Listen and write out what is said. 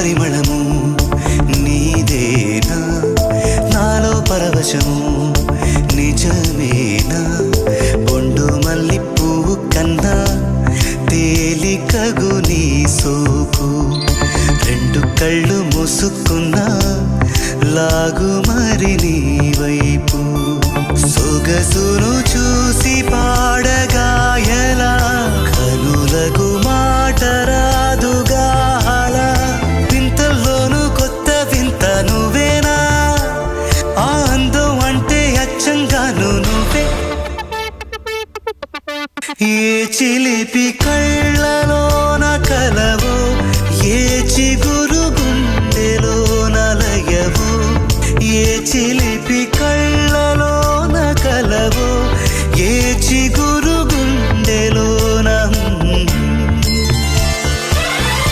పరిమళము నీదేనా నాలో పరవశము నిజమేనా బొండు మల్లి పువ్వు కన్నా తేలికగు నీ సోకు రెండు కళ్ళు మూసుకున్నా లాగు మరి నీ వైపు సొగసును చూసి పాడగాయలా కనులకు మాట రాదుగా అలా వింతల్లోనూ కొత్త వింత నువ్వేనా ఆ అందం అంటే అచ్చంగాను నువ్వే ఏ చిలిపి కళ్ళలోన కలవో ఏ చిగురు గుండెలో నలయవో ఏ చిలి